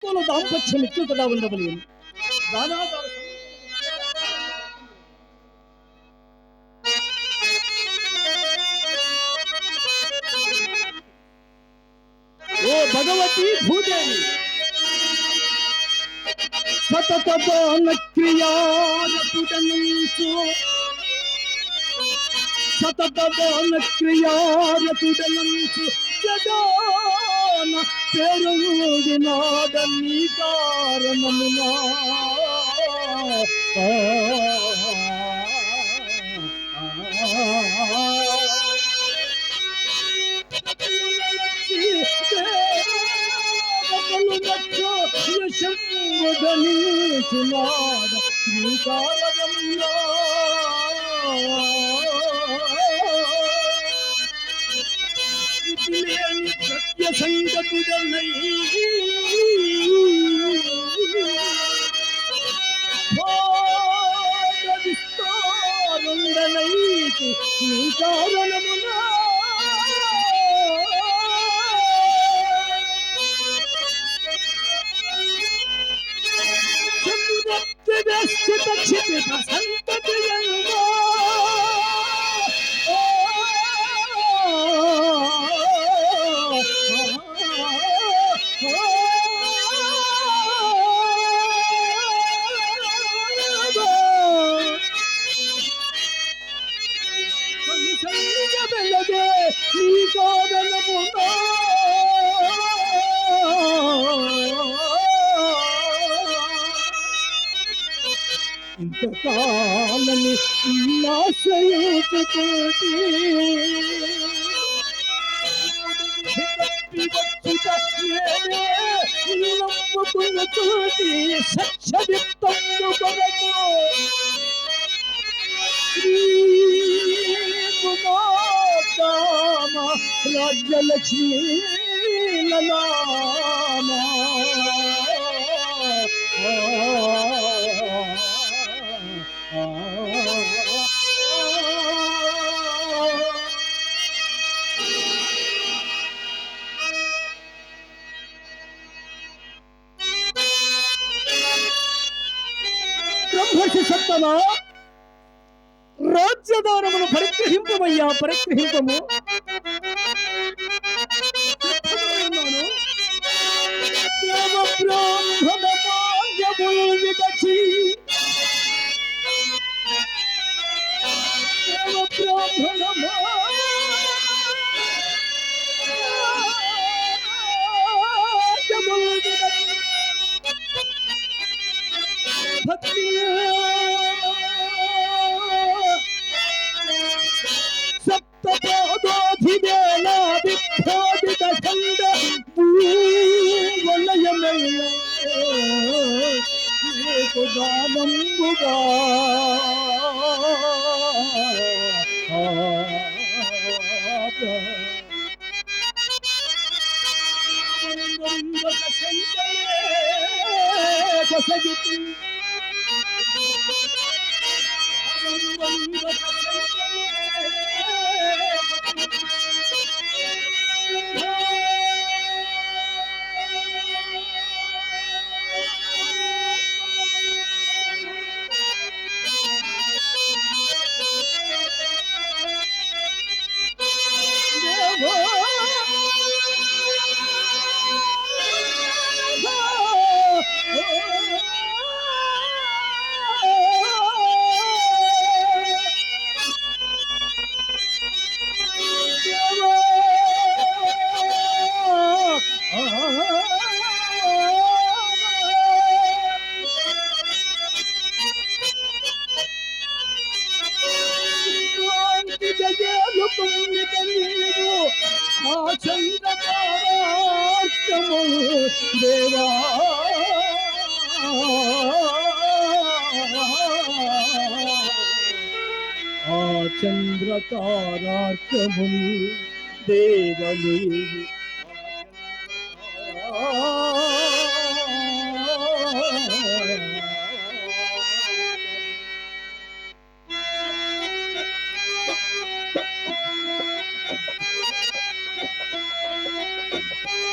సమీపంలో దాంపత్యం ఎక్కువగా ఉండవలేను. దానాదార ఓ భగవతి భూదేవి సతతదాన క్రియారతుడనుంచు సతతదాన క్రియారతుడనుంచు జగాన పేరుడినాడ నీ కారణమునా శంభుధనిచునాద నీ కారణమునా లేని సత్య సంగతుడనై విస్తారుండనైతి నీ కారణమునా క్షితిత సంతతియంగా ಬೆಳಗ್ಗೆ ನೀ ಕಾರಣమునా ఇంతకాలని నాశయుతోటి నమ్ముకున్న తోటి సత్యవిత్తము కొరకు శ్రీమునామ రాజ్యలక్ష్మీ లలామ బ్రహ్మర్షి సత్తమా రాజ్యదానమును పరిగ్రహింపమయ్యా, పరిగ్రహింపము. బ్రాహ్మణ మాన్యములు విడచి బ్రాహ్మణ మాన్యములు విడచి భక్తి సప్తపాదోధివేళాదిభ్యాదిత ఖండ భూవలయమెల్ల ఏకదానంబుగా కొసగితి దేవా ఆ చంద్రతారార్కము దేవలు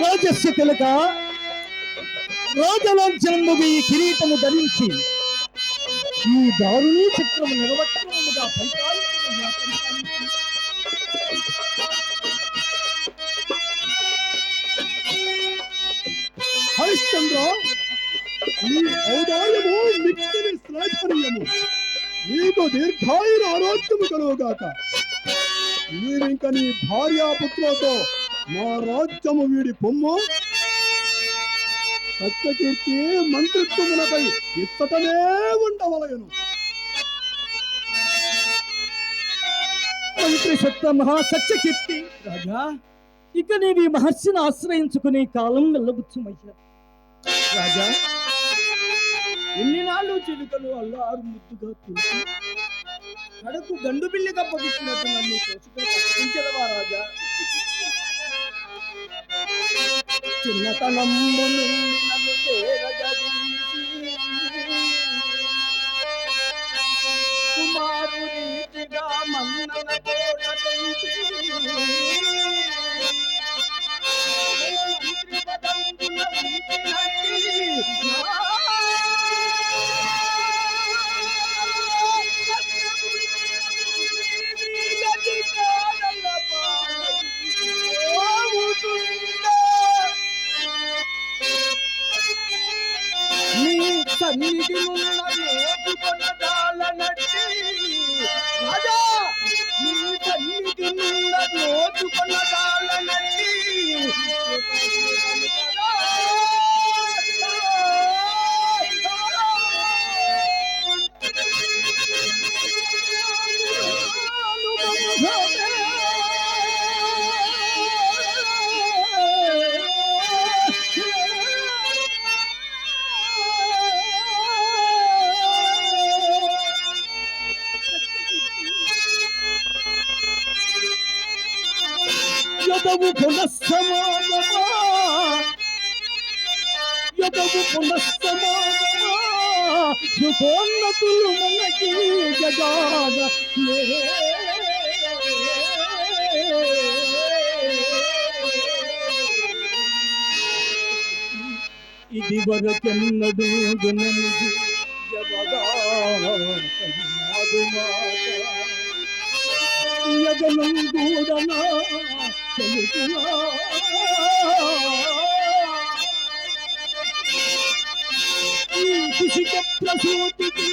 రాజస్య తిలక రాజలాంఛనముగా ఈ కిరీటము ధరించి ఈ దారుణీ చక్రము నిరవక్రముగా హరిశ్చంద్ర, ఈ ఔదార్యము మిక్కిలి శ్లాఘనీయము. నీకు దీర్ఘాయుర ఆరోగ్యము కలుగుగాక. నీవింక నీ భార్యాపుత్రులతో మా రాజ్యము వీడి పొమ్ము. సత్యకీర్తి మంత్రిత్వములపై ఇచ్చటనే ఉండవలయను. మంత్రి సత్య మహాసత్యకీర్తి రాజా, ఇక నీవి మహర్షిని ఆశ్రయించుకునే కాలం వెళ్ళబుచ్చుమయ్యా. రాజా, ఎన్ని నాళ్ళు చిలుకలు అల్లారు ముద్దుగా పిలిచి కడకు గండు బిల్లి కప్పగిస్తున్నట్టు నన్ను తోచుకుంచదవా రాజా? చిన్నతనము నుండి నన్ను చేరగదీసి కుమారు రీతిగా మన్నన తోడటంచి సన్నిధి రాజా, నీ సన్నిధి నోచుకొన్నదాలనట్టి యదవు పునఃసమాగమా, యదవు పునఃసమాగమా, యుగోన్నతులు మనకి జగాన ఇది వరకెన్నడు గుణనిధి జగదాదు మాట యగనం గూడనా తెలుగునా ఈ కుశిక ప్రసూతికి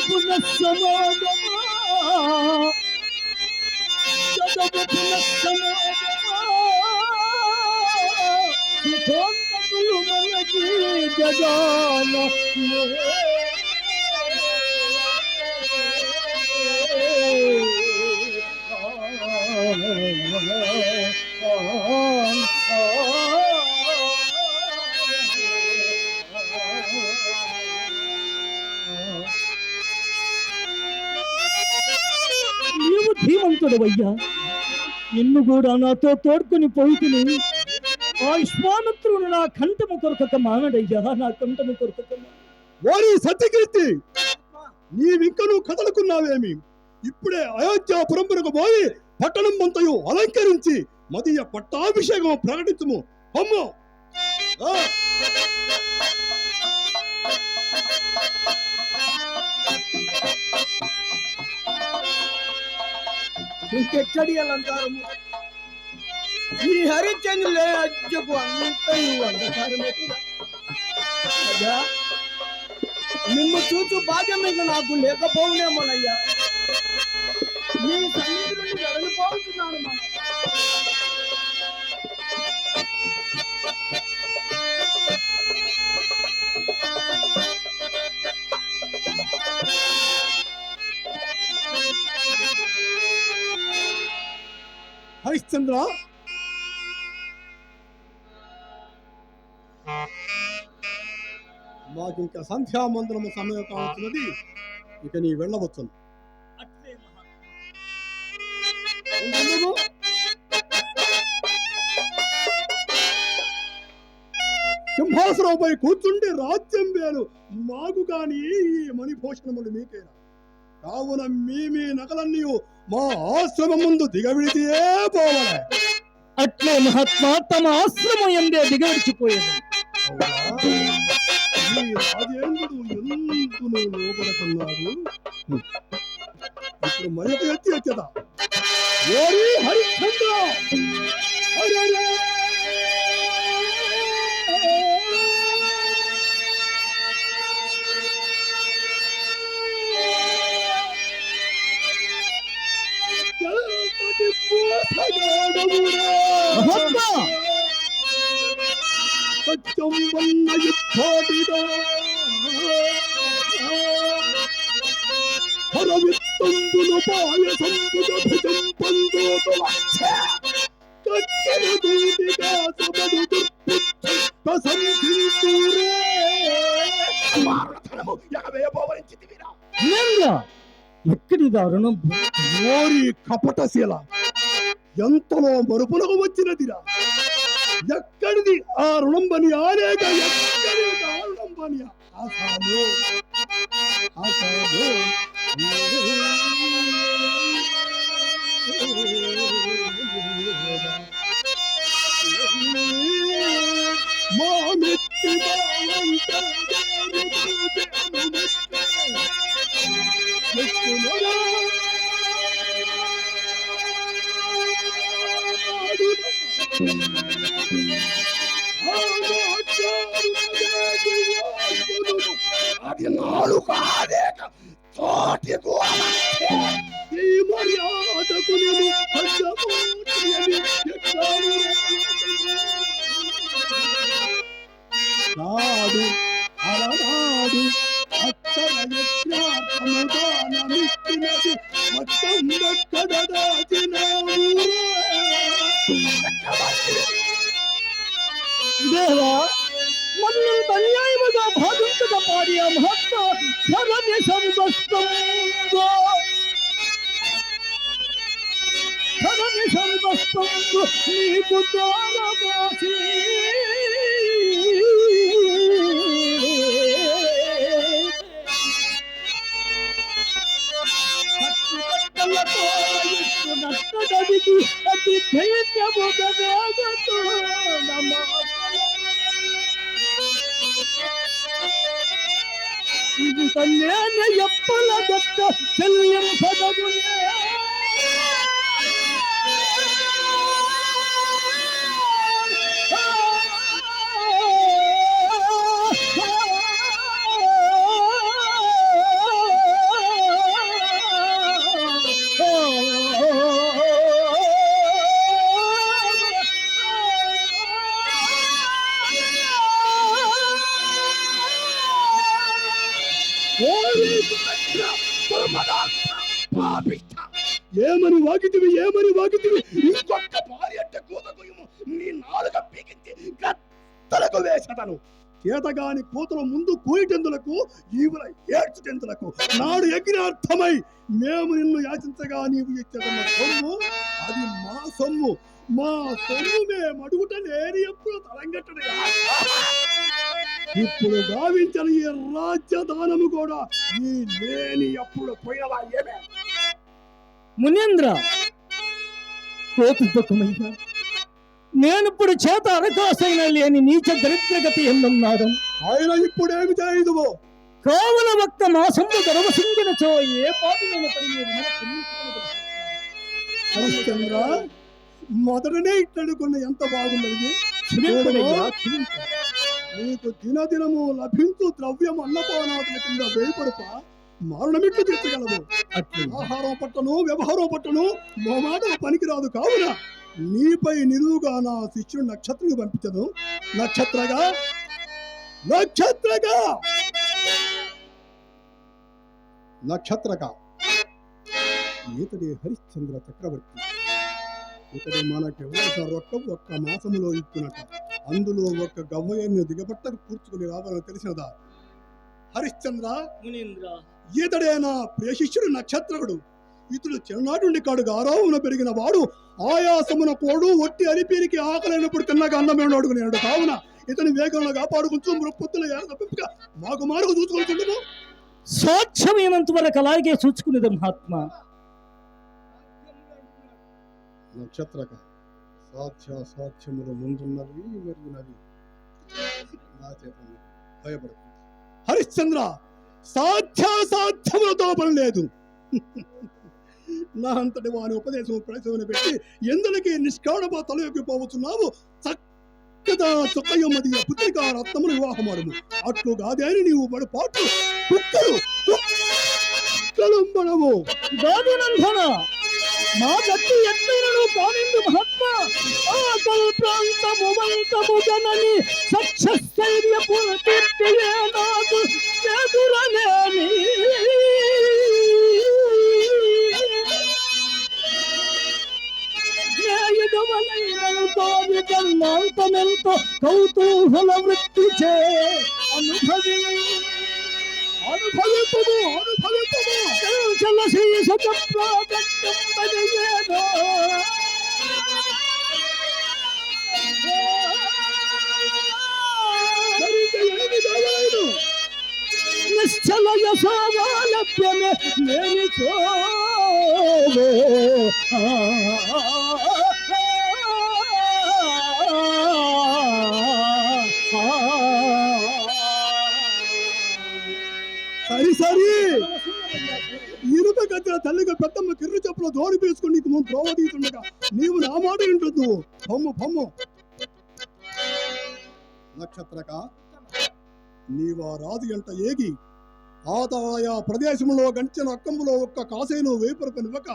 పునఃసమాగమా, యదవు పునఃసమాగమా, యుగోన్నతులు మనకి జగాన నీవు ధీమంతుడవయ్యా. నిన్ను కూడా నాతో తోడుకుని పోయితిని. ఆయుష్మానత్రుడు నా కంఠము కొరకక మానడయ్యా, నా కంఠము కొరకక. వారి సత్యకీర్తి, నీవింకను కదలుకున్నావేమి? ఇప్పుడే అయోధ్యాపురంపురకు పోయి పట్టణం అంతయు అలంకరించి మదీయ పట్టాభిషేకం ప్రకటించుము. అమ్మో ఇంకెక్కడి అలంకారము? ఈ హరిచంద్రులే అజ్జకు అంతయు అంధకారమే. రాజా, నిన్ను చూచు భాగ్యం మీద నాకు లేకపోవునేమోనయ్యా. నీ సన్నిధి నుండి వెడలిపోతున్నాను. మన హరిశ్చంద్ర, మాకు ఇంకా సంధ్యామందనము సమయం కావచ్చున్నది. ఇక నీ వెళ్ళవచ్చును. అట్లే మహాత్మా. ఉండము. సింహాసనంపై కూర్చుండి రాజ్యం వేలు మాకు కాని ఈ మణిభూషణములు మీకేనా? కావున మీ నగలన్నీ మా ఆశ్రమం ముందు దిగవిడితే పోవలే. అట్లే మహాత్మా, తమ ఆశ్రమం ఎందే దిగవిడిచిపోయేది. ఈ రాజేంద్రుడు ఎందును లోపడుతున్నాడు? ఇప్పుడు మరొక ఎత్తి వచ్చేదా? ఓరి హరిశ్చంద్ర! అరెరే! ఎంతటి పోసగాడవురా! మహాత్మా! సత్యం వన్న యుద్ధోటిదా హరవిత్తంబులు పాయసంబుల భుజం పందోతు కక్కెర దూటిగా సబడు దుర్పుచ్చు ప్రశంసించురే. మారణధనము ఎగవేయబోవరించితివిరా. వీరేంద్ర, ఎక్కడి దారుణం? ఓరి కపటశీల, ఎంతలో మరుపులకు వచ్చినదిరా. ఎక్కడిది ఆ రుణం బని ఆనేక, ఎక్కడి ఆ రుణం బని ఆసాము ఆసాము. మా మెత్తి బావంత అది నాలుగు అనేక తోటి ఈ మర్యాదకు నాడు అలనాడు అక్షర యజ్ఞార్థముదానమిచ్చినది మొత్తం ఎక్కడ దాచినావు? దేవా, మమ్మల్ని అన్యాయముగా భావించక పాడి ఆ మహాత్మ శరణ్య సంతస్తంలో శరణ్య సంతస్తంలో నీకు దారవాసి నష్టదవికి అతి ధైర్యముగా వేగతో ఇది తన్నేన ఎప్పల దత్త శల్యం పదములే ఏమని వాకితివి, ఏమని వాకితివి? ఇంకొక్క భార్య అంటే కూతకు నీ నాలుక పీకించి గత్తలకు వేసదను. చేతగాని కూతురు ముందు కూయిటెందులకు, ఈవుల ఏడ్చుటెందులకు? నాడు యజ్ఞార్థమై మేము నిన్ను యాచించగా నీవు ఇచ్చేదన్న సొమ్ము అది మా సొమ్ము. మా సొమ్ము మేము అడుగుట నేను ఎప్పుడు తలంగట్టడుగా. ఇప్పుడు గావించిన ఈ రాజ్యదానము కూడా ఈ లేని ఎప్పుడు పోయినవా? ఏమే మునేంద్ర, కోతి దుఃఖమయ్యా, నేనిప్పుడు చేత అరకాసైన లేని నీచ దరిద్రగతి ఎన్నున్నాడు. ఆయన ఇప్పుడేమి చేయదువో? కావున ఒక్క మాసంలో గర్వసింగినచో ఏ పాటు నేను పడి హరిశ్చంద్ర, మొదటనే ఇట్లడుకున్న ఎంత బాగున్నది. నీకు దినదినము లభించు ద్రవ్యం అన్నపానాదుల కింద వేయపరుప మరణమిట్లు తీర్చగలదు. ఆహారం పట్టను, వ్యవహారం పట్టను మా మాట పనికిరాదు. కావున నీపై నిలువుగా నా శిష్యుడు నక్షత్రుని పంపించదు. నక్షత్రగా నక్షత్రగా నక్షత్రగా ఈతడి హరిశ్చంద్ర చక్రవర్తి. ఇతడు మనకి ఒక్క మాసములో ఇస్తున్నట. అందులో ఒక్క గవ్వయ్యను దిగబట్టకు కూర్చుకుని రావాలని తెలిసినదా? హరిశ్చంద్ర, మునీంద్ర, ఈతడే నా ప్రియ శిష్యుడు నక్షత్రకుడు. ఇతడు చిన్ననాటి నుండి కాడు ఆరోహణ పెరిగిన వాడు. ఆయాసమున కోడు ఒట్టి అలిపీరికి ఆకలైనప్పుడు తిన్నాక అన్నమేడు అడుగునేడు. కావున ఇతని వేగంలో కాపాడుకుంటూ మృపొత్తుల ఏడపింపక మాకు మార్గం చూసుకుంటుండము. సాధ్యమైనంత వరకు అలాగే చూసుకునేది మహాత్మా. నక్షత్రక సాధ్యములు ముందున్నవి మెరుగునవి నా చేత భయపడదు. హరిశ్చంద్ర, సాధ్యాసాధ్యములతో పని లేదు. నా అంతటి వాని ఉపదేశం ప్రవేశం పెట్టి ఎందులకి నిష్కాణప తలయోకి పోవచ్చున్నావు. చక్కగా చొక్కయ్యమ్మది పుత్రికా రత్నమును వివాహమాడుము. అట్లు కాదేని నీవు బడు పాటు కుక్కలు గాదునందన మా గట్టి ఎట్లైనను కానిందు మహాత్మా. ఆకల్ ప్రాంతము వంతము గనని సఖ్యస్థైర్యపు కీర్తియే నాకు ఎదురలేని. న్యాయగమనైనంతో కౌతూహల వృత్తి చే అనుభవింపము నిశ్చల యశోలభ్యమే లేని సరి ఇరుప గద్దెల తల్లిగా పెద్దమ్మ కిర్రు చెప్పుల జోడి వేసుకుని నీకు ముందు ప్రోవదీతుండగా నీవు నా మాట వింటుంది. పొమ్ము నక్షత్రక, నీవు ఆ రాజు ఎంట ఏగి ఆయా ప్రదేశంలో గడిచిన అక్కములో ఒక్క కాసేను వేపురకు నివ్వక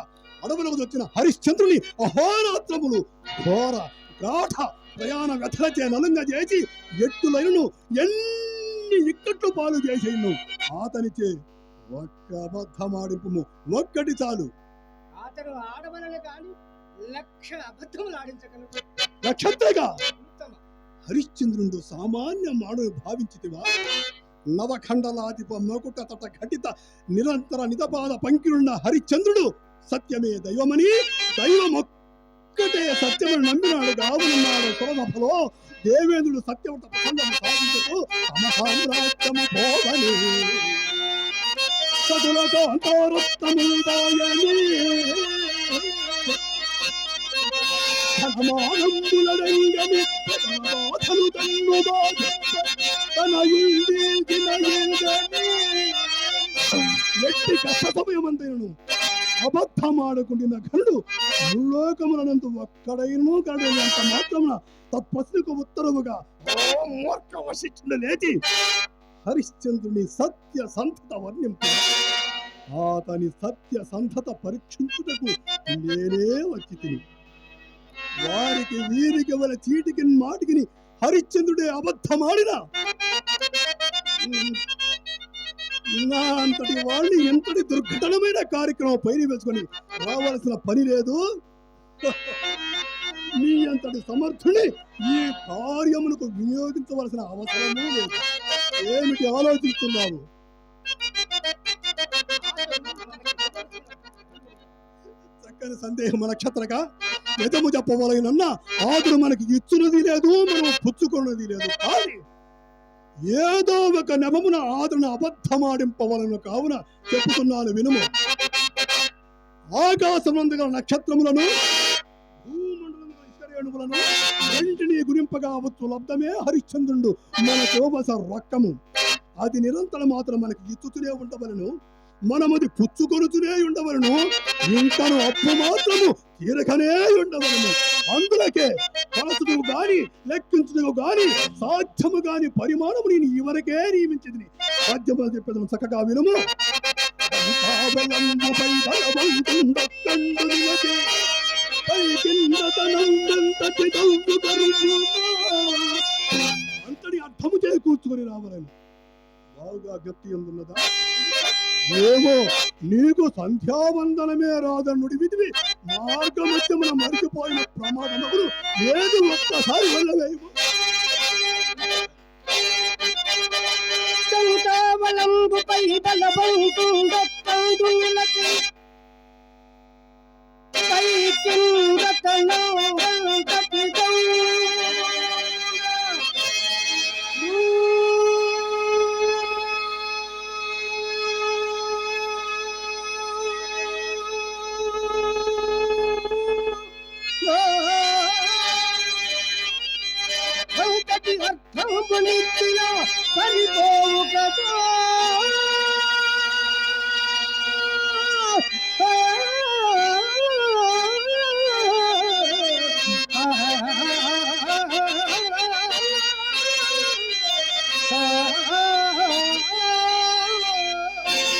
అడవులకు వచ్చిన హరిశ్చంద్రుని అహోరాత్రములు ఘోర గాఢ ప్రయాణ వ్యథలచే నలంగా చేసి ఎట్టులైనను ఎన్ని ఇక్కట్లు పాలు చేసేను. అతనిచే ఒక్క అబద్ధమాడింపు ఒక్కటి చాలు. అతను ఆడవలనే కాని 1,00,000 అబద్ధములు ఆడించగలడు. నక్షత్రగా హరిశ్చంద్రుడు సామాన్య మానవుని భావించితివా? నవఖండలాధిప మకుట తట ఘటిత నిరంతర నితపాద పంకిలున్న హరిశ్చంద్రుడు సత్యమే దైవమని, దైవమొక్కటే సత్యమని నమ్మినాడు. గావునున్నాడు సురసభలో దేవేంద్రుడు సత్యవత ప్రసంగం సాధించకు తమ సామ్రాజ్యము పోవని సతులతో అంతోరుత్తముదాయని ధనమానంబులడంగని బాధలు తన్ను బాధ ఎట్టి కష్ట సమయమంతైనను అబద్ధమాడకుండిన ఘనుడు భూలోకములనందు ఒక్కడైనను కడని అంత మాత్రమున తత్ప్రశ్నకు ఉత్తరముగా మూర్ఖ వశిష్ఠుడు లేచి హరిశ్చంద్రుని సత్య సంతత వర్ణింపు. అతని సత్య సంతత పరీక్షించుటకు నేనే వచ్చి తిని వారికి వీరికి వల చీటికి మాటికిని హరిశ్చంద్రుడే అబద్ధమాడిన నా అంతటి వాళ్ళని ఎంతటి దుర్ఘటనమైన కార్యక్రమం పైన వేసుకొని రావాల్సిన పని లేదు. నీ అంతటి సమర్థుని ఈ కార్యములకు వినియోగించవలసిన అవసరమే లేదు. ఏమిటి ఆలోచిస్తున్నావు? చక్కని సందేహం నక్షత్రగా నిజము చెప్పవలనన్నా ఆదురు మనకి ఇచ్చున్నది లేదు, మనం పుచ్చుకున్నది లేదు. కానీ ఏదో ఒక నెపమున ఆదును అబద్ధమాడింపవలను. కావున చెప్పుతున్నాను వినుము. ఆకాశమందు గల నక్షత్రములను భూమండలమున ఇసుకరేణువులను వెంటిని గురింపగా వచ్చు లబ్ధమే హరిశ్చంద్రుడు మన శోభస రక్కము. అది నిరంతరం మాత్రం మనకి ఇచ్చుతూనే ఉండవలను, మనమది పుచ్చుకొనుతూనే ఉండవలను, ఇంకను అప్పు మాత్రము తీరకనే ఉండవలను. అందులకే కలసుడు గాని లెక్కించుడు గాని సాధ్యము గాని పరిమాణము నేను ఇవరకే నియమించింది. సాధ్యము చెప్పేదను చక్కగా వినుము. అంతటి అర్థము చేకూర్చుకొని రావాలని బాగా గట్టి ఎందున్నదా? ఏమో నీకు సంధ్యావందనమే రాదన్నుడి విధివి మార్గమధ్యమున మరిచిపోయిన ప్రమాదములు ఏది ఒక్కసారి వెళ్ళవేయము. కవలంబుపై బలవంతుండొక్కందులకు సరిపోవు కదా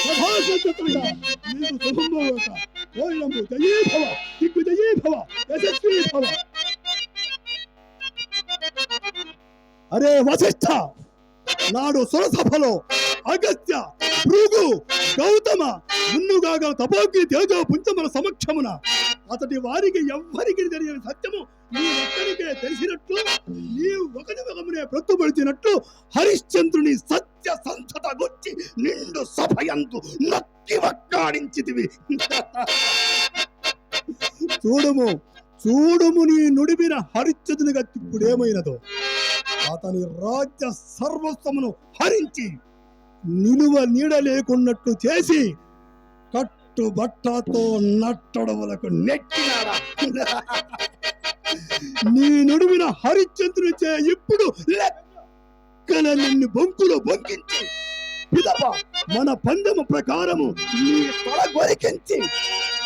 సభాసత్తుడా, నీకు శుభంభవత. ఓయంబు జయీ భవ, దిగ్విజయీ భవ, యశస్వీ భవ. అరే వశిష్ఠ, నాడు సురసభలో అగస్త్య, భృగు, గౌతమ మున్నుగాగల తపోగ్ని తేజో పుంచముల సమక్షమున అతడి వారికి ఎవ్వరికి తెలియని సత్యము నీ ఒక్కరికే తెలిసినట్లు, నీ ఒకరి ఒకమునే ప్రొత్తుపడిచినట్లు హరిశ్చంద్రుని సత్య సంసత గుర్చి నిండు సభయందు నక్కి వక్కాడించితివి. చూడుము చూడుము, నీ నుడిపిన హరిశ్చంద్రునిగా ఇప్పుడేమైనదో. అతని రాజ్య సర్వస్వమును హరించి నిలువ నీడ లేకున్నట్టు చేసి కట్టుబట్టతో నట్టడములకు నెట్టినాడా. నీ నుడివిన హరిశ్చంద్రుని చే ఇప్పుడు లెక్కల నిన్ను బొంకులు బొంకించి పిదప మన పందెము ప్రకారము నీ తల గొరికించి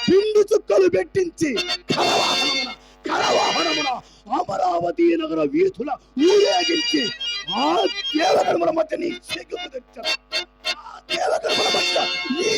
పిండు చుక్కలు పెట్టించి కరవాహనమున అమరావతి నగర వీధుల ఊరేగించి ఆ దేవగణముల మధ్య నీ సిగ్గు తెచ్చాను. ఆ దేవగణముల మధ్య నీ